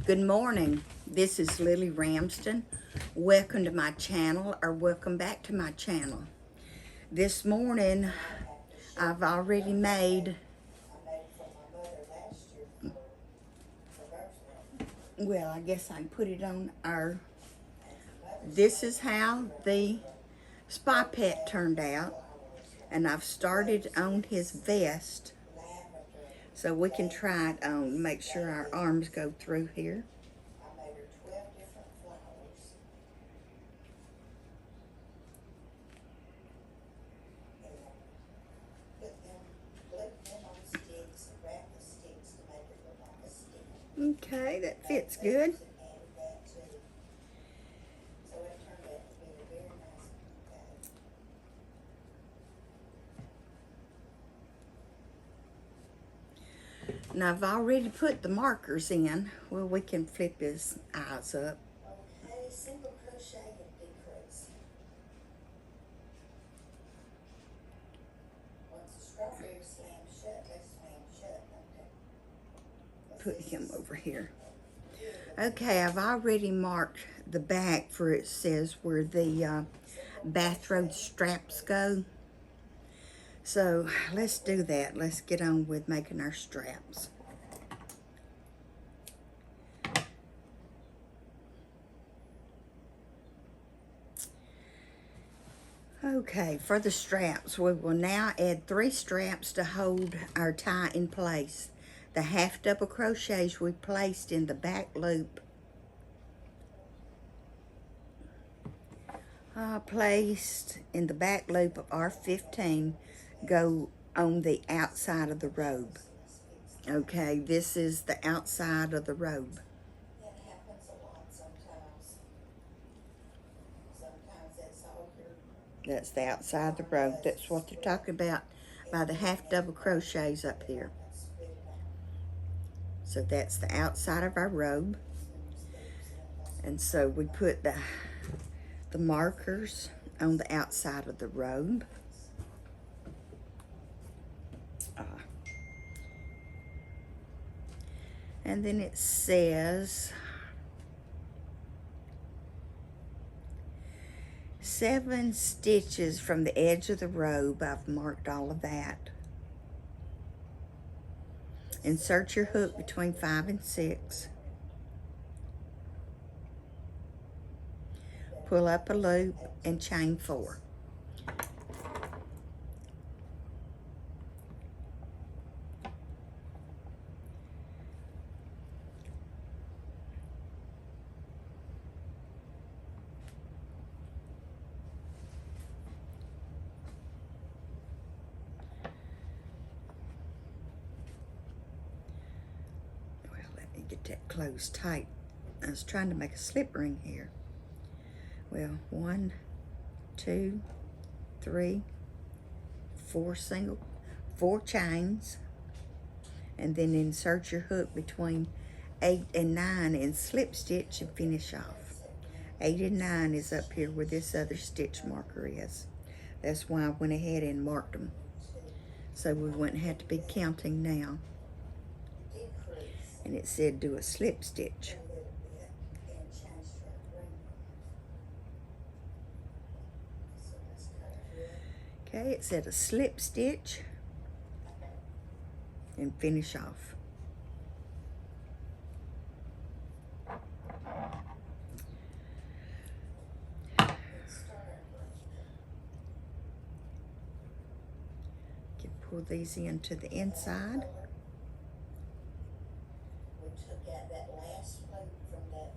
Good morning. This is Lily Ramsden. Welcome to my channel, or welcome back to my channel. This morning, I've already made, well, I guess I can put it on our, this is how the Spa Pet turned out. And I've started on his vest so we can try it on, make sure our arms go through here. Okay, that fits good. Now I've already put the markers in. Well, we can flip his eyes up. Okay, single crochet and decrease. Once the strawberry slams shut, they slam shut, don't they? Put him over here. Okay, I've already marked the back for it says where the bathrobe straps go. So let's do that. Let's get on with making our straps. Okay, for the straps, we will now add 3 straps to hold our tie in place. The half double crochets we placed in the back loop placed in the back loop of our 15 go on the outside of the robe. Okay, this is the outside of the robe. That happens a lot sometimes. Sometimes that's all your... That's the outside of the robe. That's what they're talking about by the half double crochets up here. So that's the outside of our robe. And so we put the markers on the outside of the robe. And then it says 7 stitches from the edge of the robe. I've marked all of that. Insert your hook between 5 and 6. Pull up a loop and chain 4. Well, let me get that closed tight. I was trying to make a slip ring here. Well, 1, 2, 3, 4 chains, and then insert your hook between 8 and 9 and slip stitch and finish off. 8 and 9 is up here where this other stitch marker is. That's why I went ahead and marked them, so we wouldn't have to be counting now. And it said do a slip stitch. Okay, it said a slip stitch and finish off. You pull these into the inside. We took out that last loop from that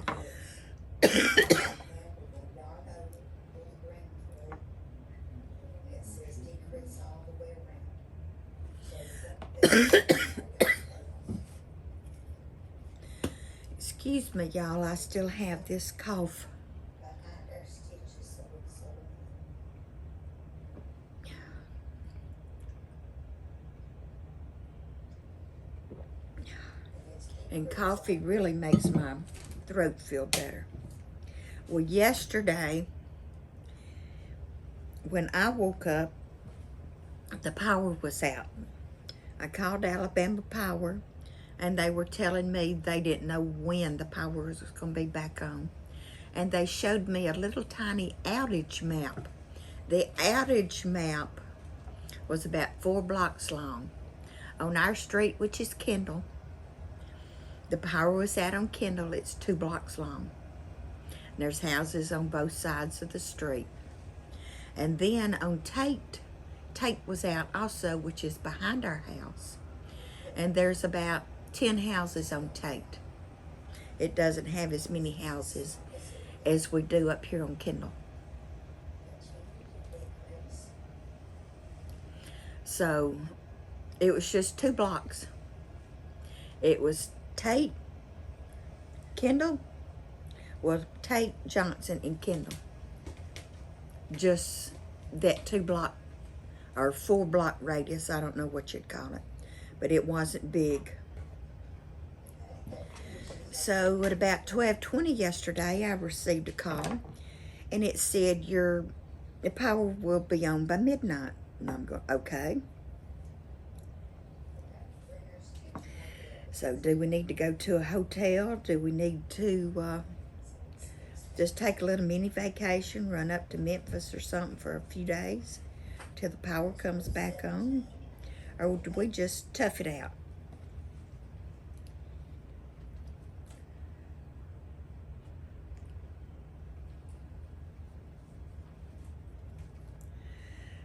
decrease. Excuse me, y'all, I still have this cough. And coffee really makes my throat feel better. Well, yesterday, when I woke up, the power was out. I called Alabama Power. and they were telling me they didn't know when the power was going to be back on. And they showed me a little tiny outage map. The outage map was about 4 blocks long. On our street, which is Kendall, the power was out on Kendall. It's 2 blocks long. There's houses on both sides of the street. And then on Tate was out also, which is behind our house. And there's about 10 houses on Tate. It doesn't have as many houses as we do up here on Kendall. So it was just 2 blocks. It was Tate, Kendall, well, Tate, Johnson, and Kendall. Just that 2 block or 4 block radius, I don't know what you'd call it, but it wasn't big. So at about 12:20 yesterday, I received a call, and it said the power will be on by midnight. And I'm going, okay. So do we need to go to a hotel? Do we need to just take a little mini vacation, run up to Memphis or something for a few days till the power comes back on? Or do we just tough it out?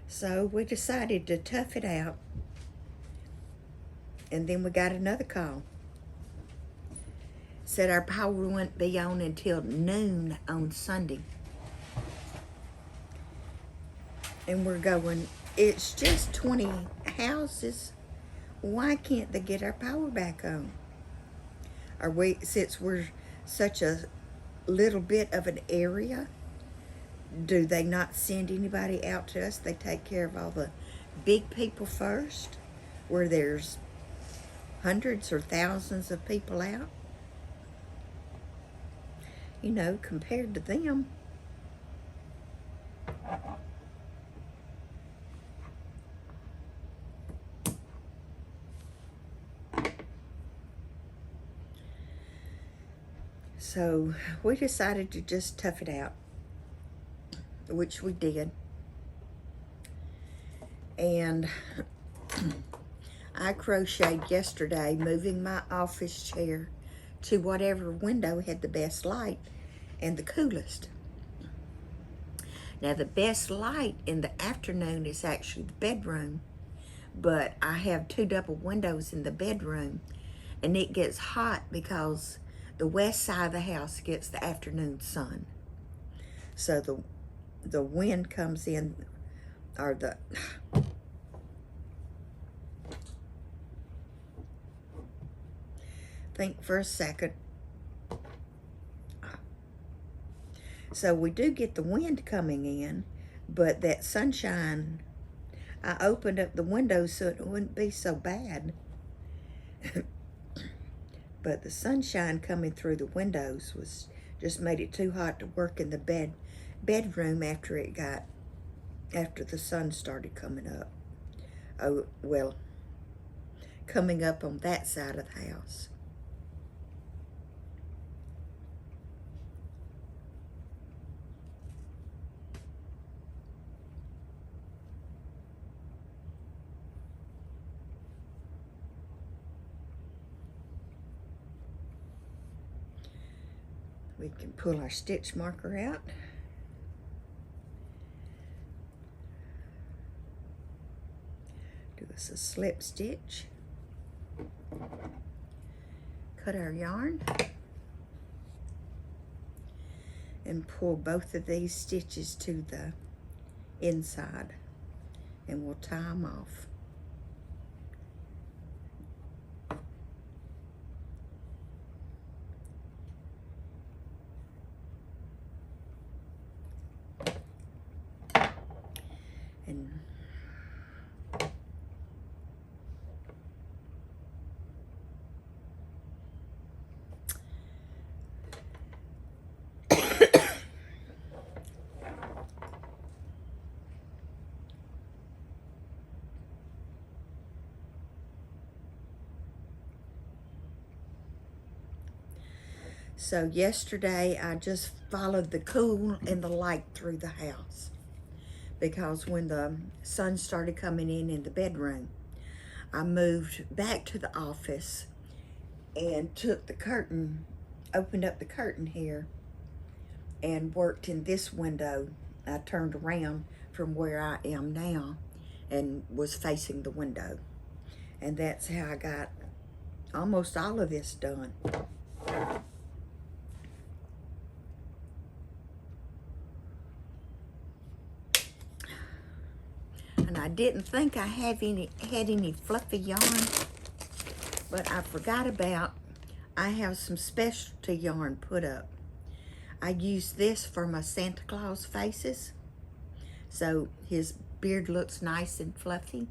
So we decided to tough it out. And then we got another call. Said our power wouldn't be on until noon on Sunday. And we're going, it's just 20 houses. Why can't they get our power back on? Since we're such a little bit of an area, do they not send anybody out to us? They take care of all the big people first, where there's hundreds or thousands of people out. You know, compared to them. So we decided to just tough it out, which we did. And I crocheted yesterday, moving my office chair to whatever window had the best light and the coolest. Now the best light in the afternoon is actually the bedroom, but I have 2 double windows in the bedroom, and it gets hot because the west side of the house gets the afternoon sun. So the wind comes in, or think for a second. So we do get the wind coming in, but that sunshine, I opened up the windows so it wouldn't be so bad. But the sunshine coming through the windows just made it too hot to work in the bedroom after the sun started coming up. Oh, well, coming up on that side of the house. We can pull our stitch marker out. Do us a slip stitch. Cut our yarn. And pull both of these stitches to the inside. And we'll tie them off. And So yesterday I just followed the cool and the light through the house, because when the sun started coming in the bedroom, I moved back to the office and took the curtain, opened up the curtain here, and worked in this window. I turned around from where I am now and was facing the window. And that's how I got almost all of this done. And I didn't think I had any fluffy yarn, but I forgot about, I have some specialty yarn put up. I use this for my Santa Claus faces, so his beard looks nice and fluffy.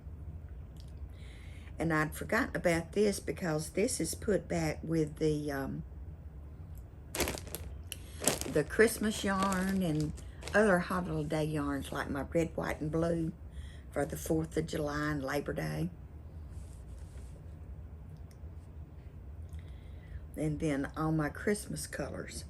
And I'd forgotten about this because this is put back with the Christmas yarn and other holiday yarns, like my red, white, and blue for the 4th of July and Labor Day. And then all my Christmas colors.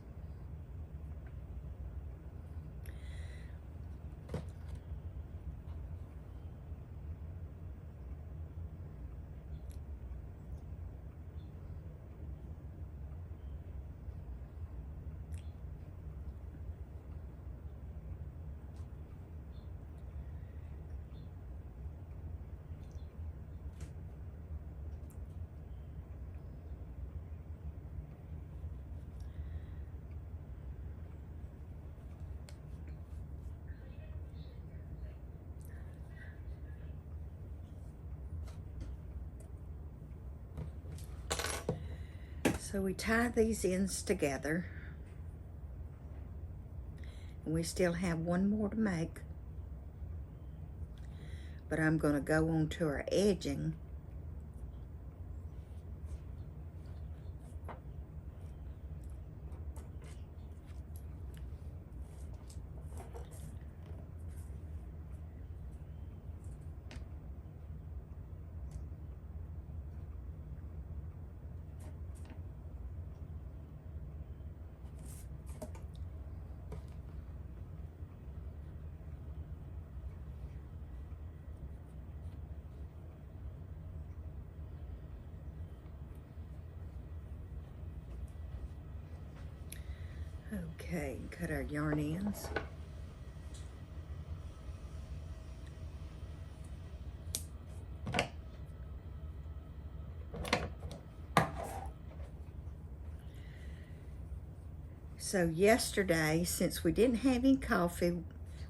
So we tie these ends together, and we still have one more to make, but I'm going to go on to our edging. Okay, cut our yarn ends. So yesterday, since we didn't have any coffee,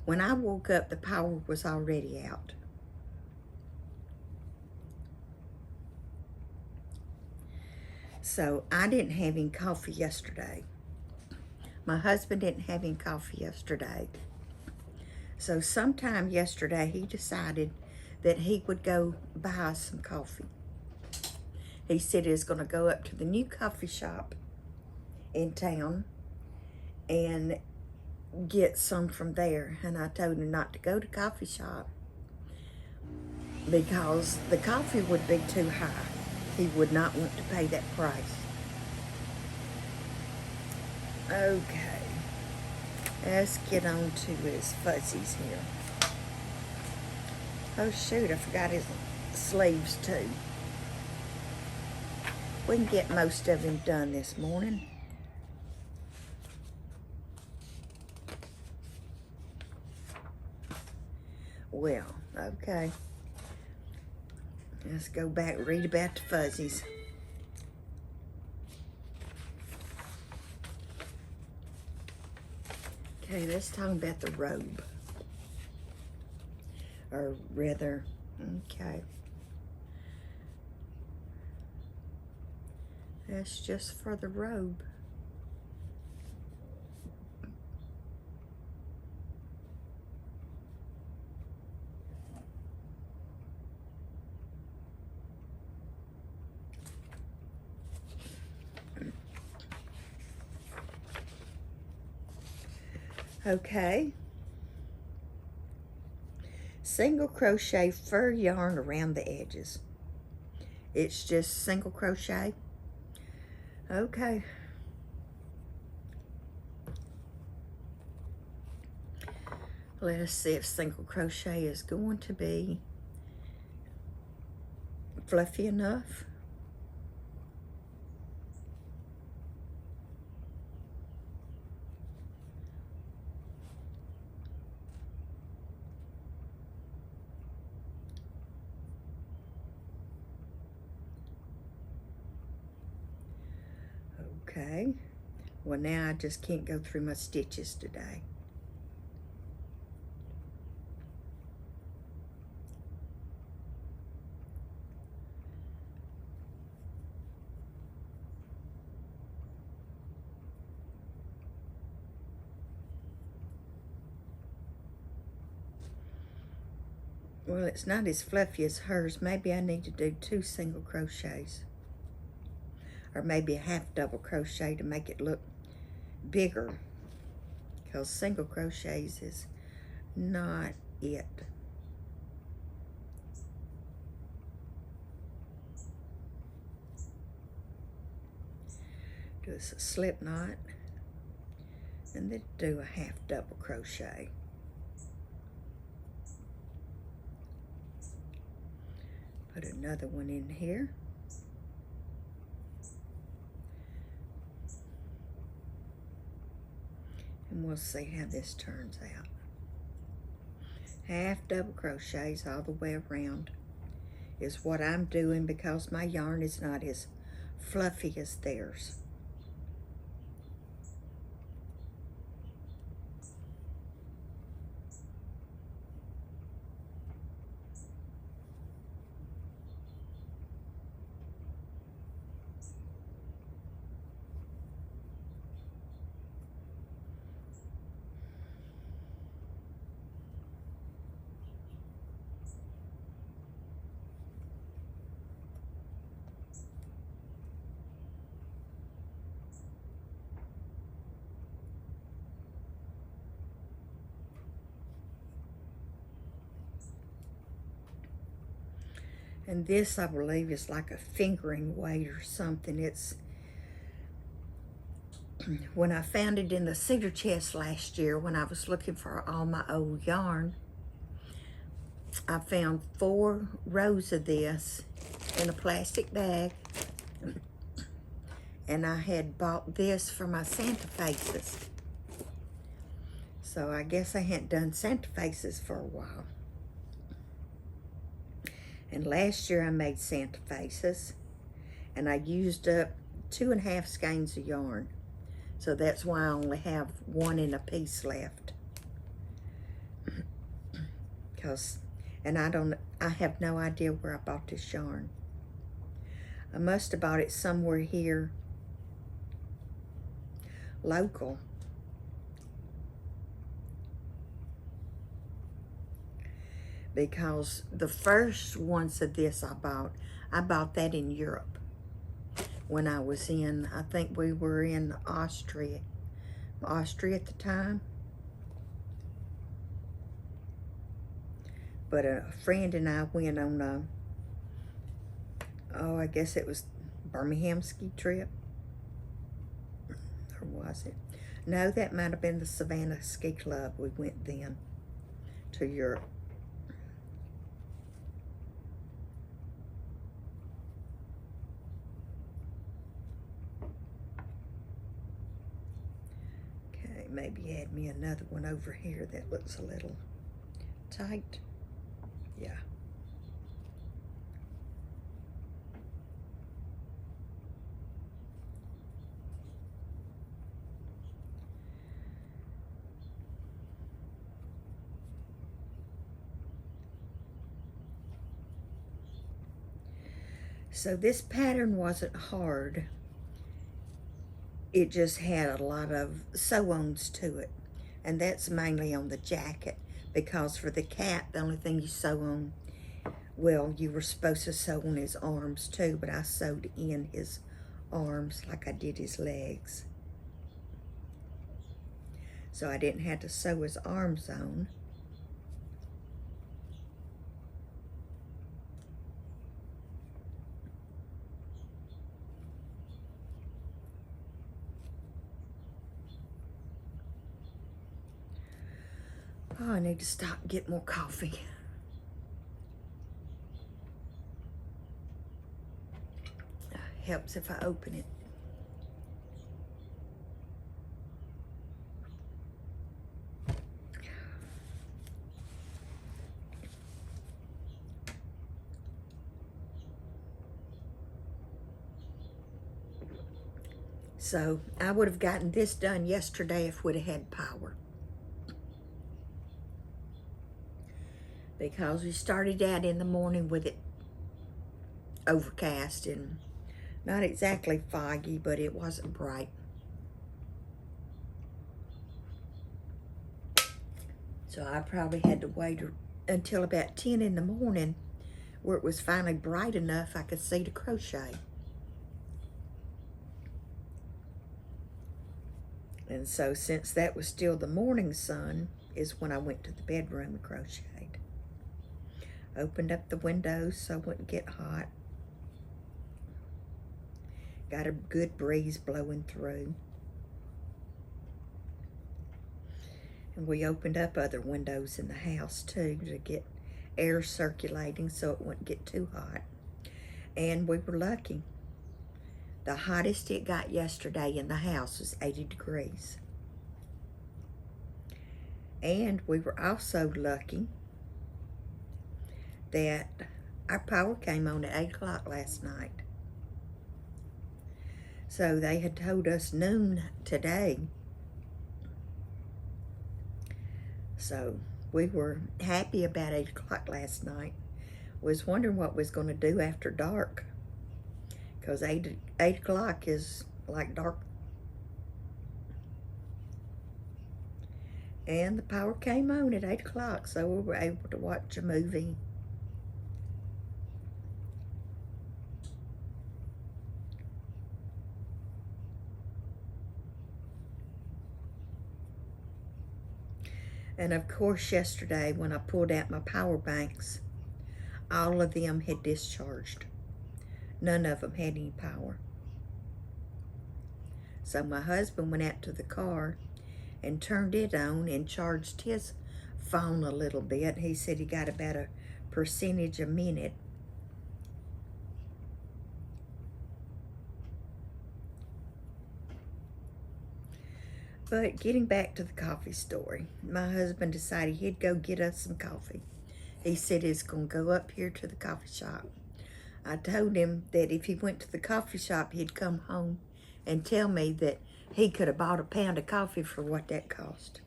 when I woke up, the power was already out. So I didn't have any coffee yesterday. My husband didn't have any coffee yesterday. So sometime yesterday, he decided that he would go buy some coffee. He said he was going to go up to the new coffee shop in town and get some from there. And I told him not to go to the coffee shop because the coffee would be too high. He would not want to pay that price. Okay, let's get on to his fuzzies here. Oh shoot, I forgot his sleeves too. We can get most of him done this morning. Well, okay. Let's go back and read about the fuzzies. Okay, let's talk about the robe. Or rather, okay. That's just for the robe. Okay. Single crochet fur yarn around the edges. It's just single crochet. Okay. Let's see if single crochet is going to be fluffy enough. Okay, well now I just can't go through my stitches today. Well, it's not as fluffy as hers. Maybe I need to do 2 single crochets. Or maybe a half double crochet to make it look bigger. Because single crochets is not it. Do a slip knot. And then do a half double crochet. Put another one in here. And we'll see how this turns out. Half double crochets all the way around is what I'm doing because my yarn is not as fluffy as theirs. And this, I believe, is like a fingering weight or something. It's, when I found it in the cedar chest last year, when I was looking for all my old yarn, I found 4 rows of this in a plastic bag. And I had bought this for my Santa faces. So I guess I hadn't done Santa faces for a while. And last year I made Santa faces, and I used up 2.5 skeins of yarn. So that's why I only have 1 in a piece left. And I have no idea where I bought this yarn. I must have bought it somewhere here local. Because the first ones of this I bought that in Europe. When I was in, I think we were in Austria at the time. But a friend and I went on I guess it was Birmingham ski trip. Or was it? No, that might have been the Savannah Ski Club. We went then to Europe. Okay, maybe add me another one over here that looks a little tight. Yeah. So this pattern wasn't hard. It just had a lot of sew-ons to it. And that's mainly on the jacket, because for the cat, the only thing you sew on, well, you were supposed to sew on his arms too, but I sewed in his arms like I did his legs. So I didn't have to sew his arms on. Oh, I need to stop and get more coffee. Helps if I open it. So I would have gotten this done yesterday if we'd have had power. Because we started out in the morning with it overcast and not exactly foggy, but it wasn't bright. So I probably had to wait until about 10 in the morning where it was finally bright enough I could see to crochet. And so since that was still the morning sun is when I went to the bedroom and crocheted. Opened up the windows so it wouldn't get hot. Got a good breeze blowing through. And we opened up other windows in the house too to get air circulating so it wouldn't get too hot. And we were lucky. The hottest it got yesterday in the house was 80 degrees. And we were also lucky that our power came on at 8 o'clock last night. So they had told us noon today. So we were happy about 8 o'clock last night. Was wondering what was going to do after dark. Because 8 o'clock is like dark. And the power came on at 8 o'clock, so we were able to watch a movie. And of course yesterday when I pulled out my power banks, all of them had discharged. None of them had any power. So my husband went out to the car and turned it on and charged his phone a little bit. He said he got about a percentage a minute. But getting back to the coffee story, my husband decided he'd go get us some coffee. He said he's going to go up here to the coffee shop. I told him that if he went to the coffee shop, he'd come home and tell me that he could have bought a pound of coffee for what that cost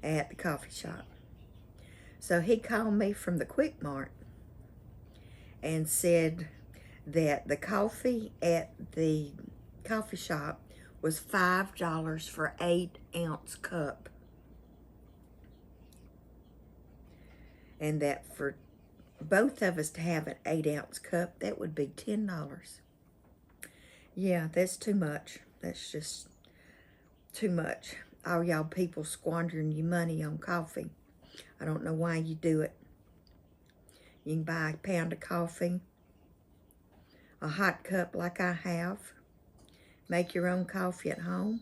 at the coffee shop. So he called me from the Quick Mart and said that the coffee at the coffee shop was $5 for 8-ounce cup. And that for both of us to have an 8-ounce cup, that would be $10. Yeah, that's too much. That's just too much. All y'all people squandering your money on coffee. I don't know why you do it. You can buy a pound of coffee, a hot cup like I have, make your own coffee at home,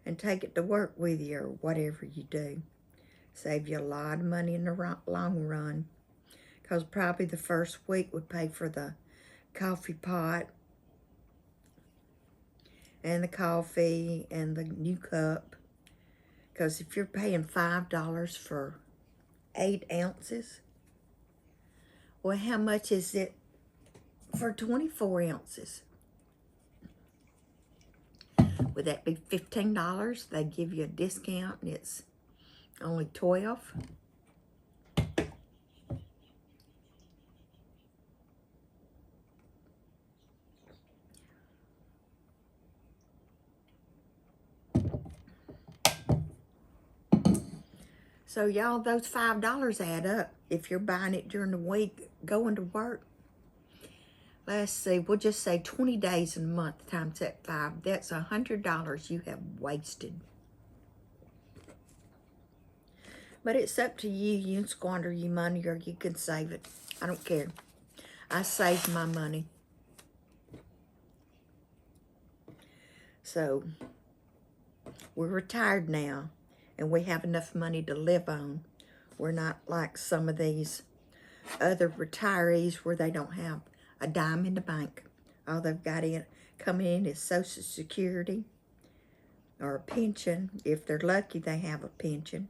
and take it to work with you or whatever you do. Save you a lot of money in the long run, because probably the first week would pay for the coffee pot and the coffee and the new cup. Because if you're paying $5 for 8 ounces, well, how much is it for 24 ounces? Would that be $15? They give you a discount and it's only 12. So y'all, those $5 add up. If you're buying it during the week, going to work, let's see, we'll just say 20 days in a month times that 5. That's $100 you have wasted. But it's up to you. You can squander your money or you can save it. I don't care. I saved my money. So, We're retired now, and we have enough money to live on. We're not like some of these other retirees where they don't have a dime in the bank. All they've got coming in is Social Security or a pension. If they're lucky, they have a pension.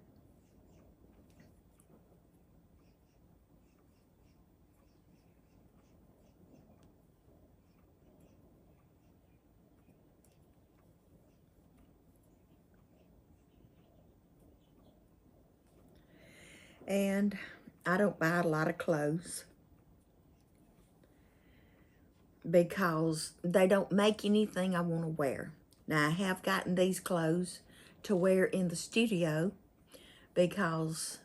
And I don't buy a lot of clothes because they don't make anything I want to wear. Now, I have gotten these clothes to wear in the studio because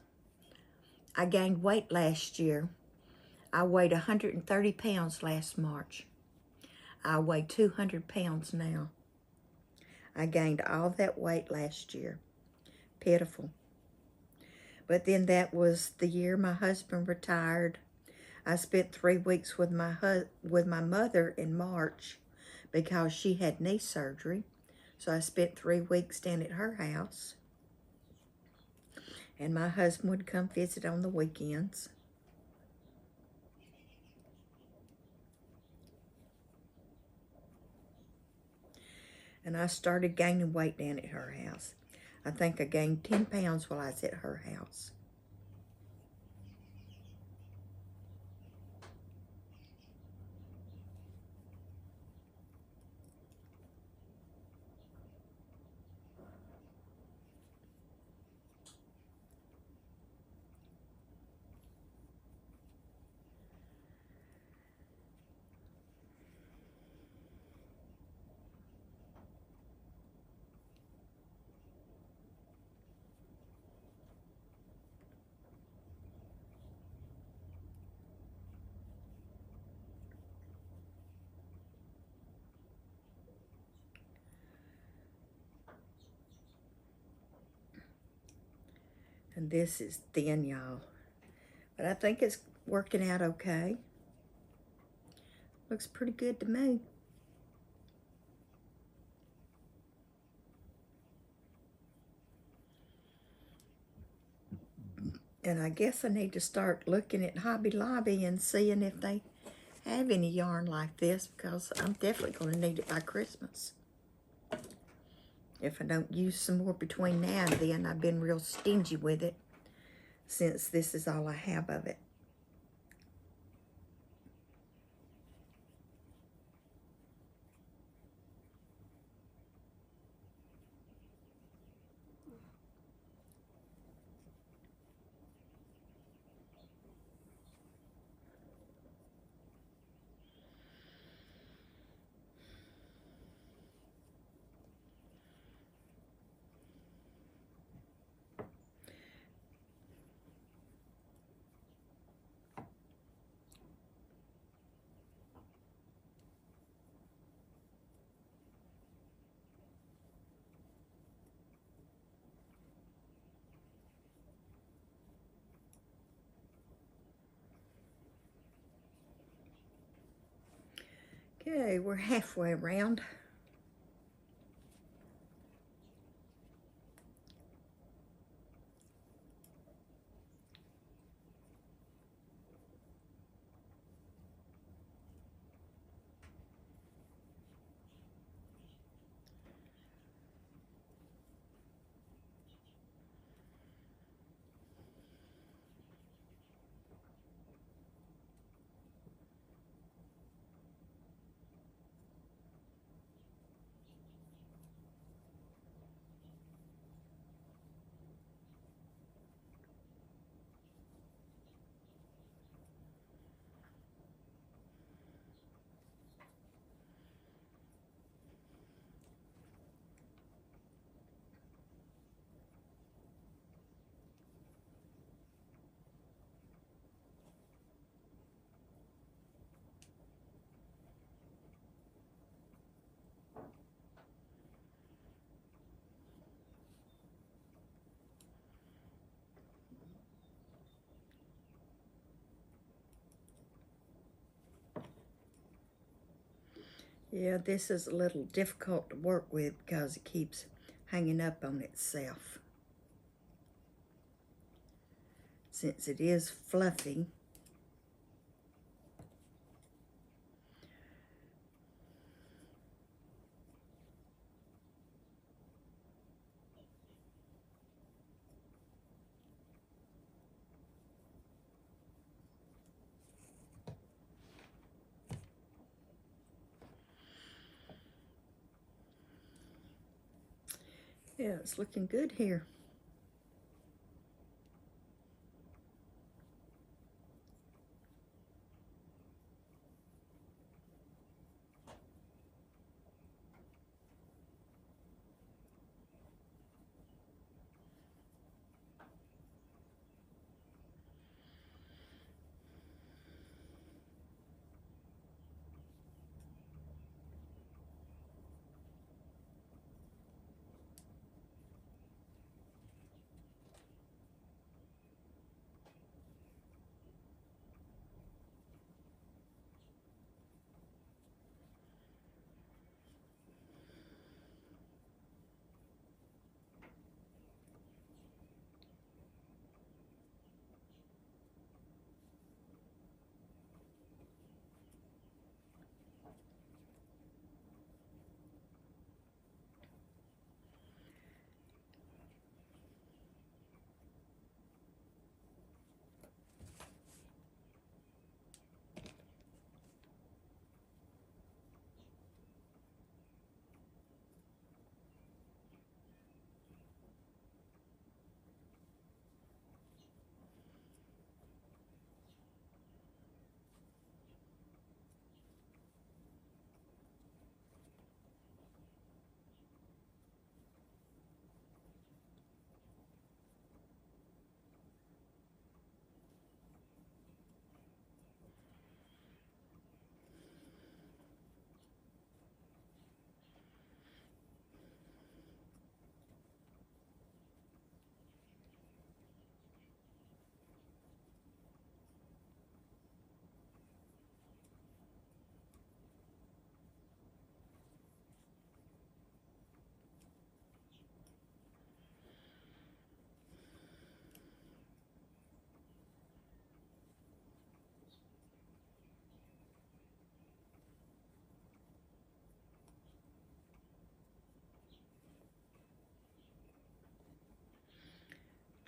I gained weight last year. I weighed 130 pounds last March. I weigh 200 pounds now. I gained all that weight last year. Pitiful. But then that was the year my husband retired. I spent 3 weeks with my mother in March because she had knee surgery. So I spent 3 weeks down at her house. And my husband would come visit on the weekends. And I started gaining weight down at her house. I think I gained 10 pounds while I was at her house. And this is thin, y'all. But I think it's working out okay. Looks pretty good to me. And I guess I need to start looking at Hobby Lobby and seeing if they have any yarn like this, because I'm definitely going to need it by Christmas. If I don't use some more between now and then. I've been real stingy with it since this is all I have of it. Okay, we're halfway around. Yeah, this is a little difficult to work with because it keeps hanging up on itself. Since it is fluffy, yeah, it's looking good here.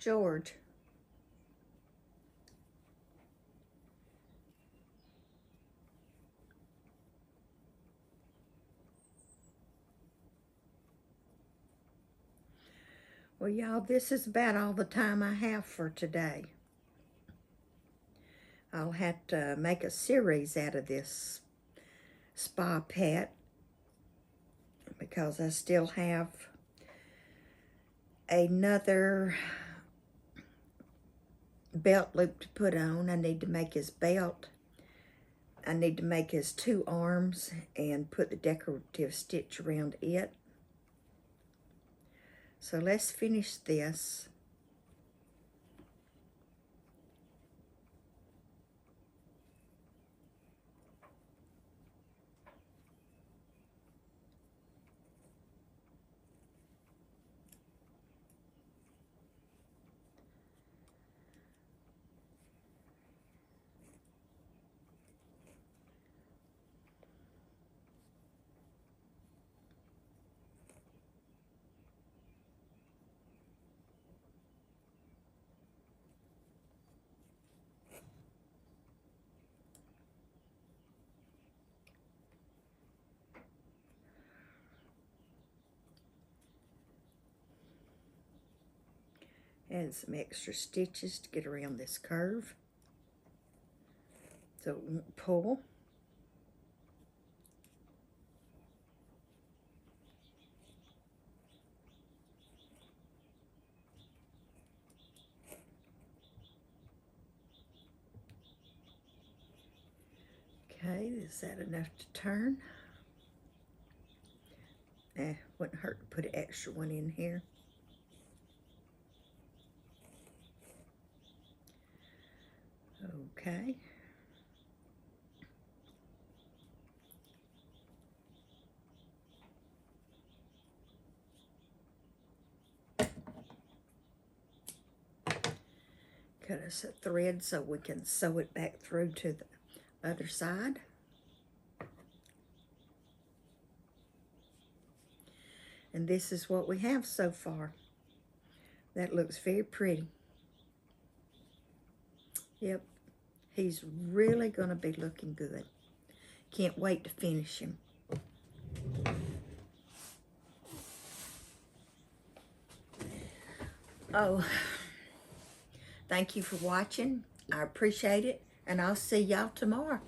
George. Well, y'all, this is about all the time I have for today. I'll have to make a series out of this Spa Pet because I still have another belt loop to put on. I need to make his belt. I need to make his two arms and put the decorative stitch around it. So let's finish this. Add some extra stitches to get around this curve so it won't pull. Okay, is that enough to turn? Wouldn't hurt to put an extra one in here. Okay. cut us a thread so we can sew it back through to the other side. And this is what we have so far. That looks very pretty. Yep, he's really going to be looking good. Can't wait to finish him. Oh, thank you for watching. I appreciate it, and I'll see y'all tomorrow.